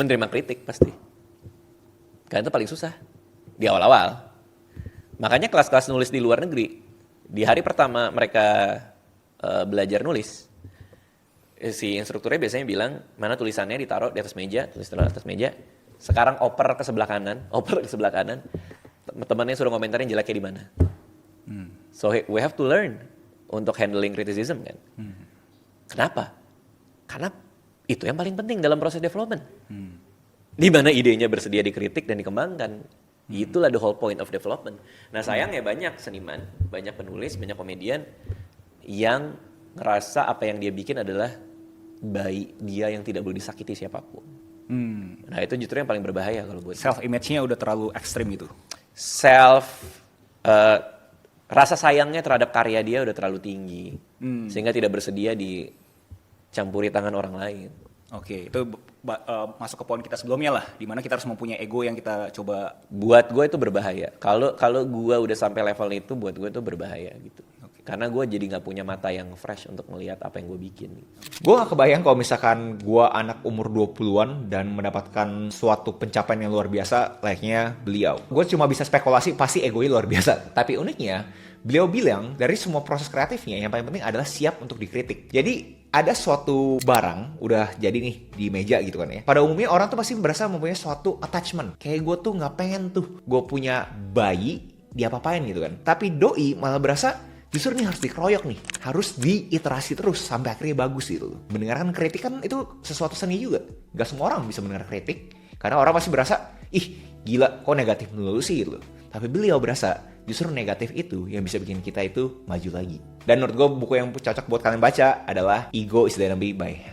Menerima kritik pasti. Karena itu paling susah di awal-awal. Makanya kelas-kelas nulis di luar negeri, di hari pertama mereka belajar nulis, si instrukturnya biasanya bilang, mana tulisannya ditaruh di atas meja, tulis di atas meja. Sekarang oper ke sebelah kanan, teman-temannya suruh komentarin jeleknya di mana. So we have to learn untuk handling criticism kan. Kenapa? Karena itu yang paling penting dalam proses development. Di mana idenya bersedia dikritik dan dikembangkan. Itulah the whole point of development. Nah sayangnya banyak seniman, banyak penulis, banyak komedian yang ngerasa apa yang dia bikin adalah bayi dia yang tidak boleh disakiti siapapun. Nah itu justru yang paling berbahaya kalau buat Self image-nya udah terlalu ekstrim itu. Rasa sayangnya terhadap karya dia udah terlalu tinggi sehingga tidak bersedia dicampuri tangan orang lain. Oke, itu masuk ke poin kita sebelumnya lah, di mana kita harus mempunyai ego yang kita coba. Buat gue itu berbahaya. Kalau gue udah sampai level itu, buat gue itu berbahaya gitu. Karena gue jadi nggak punya mata yang fresh untuk melihat apa yang gue bikin. Gue gak kebayang kalau misalkan gue anak umur 20-an dan mendapatkan suatu pencapaian yang luar biasa layaknya beliau. Gue cuma bisa spekulasi pasti egonya luar biasa. Tapi uniknya, beliau bilang dari semua proses kreatifnya yang paling penting adalah siap untuk dikritik. Jadi ada suatu barang udah jadi nih di meja gitu kan ya. Pada umumnya orang tuh pasti berasa mempunyai suatu attachment. Kayak gue tuh gak pengen tuh gue punya bayi diapa-apain gitu kan. Tapi doi malah berasa justru nih harus dikeroyok nih, harus diiterasi terus sampai akhirnya bagus gitu. Mendengarkan kritik kan itu sesuatu seni juga. Gak semua orang bisa mendengar kritik, karena orang pasti berasa, ih gila kok negatif dulu sih gitu. Tapi beliau berasa justru negatif itu yang bisa bikin kita itu maju lagi. Dan menurut gue buku yang cocok buat kalian baca adalah Ego is the Enemy by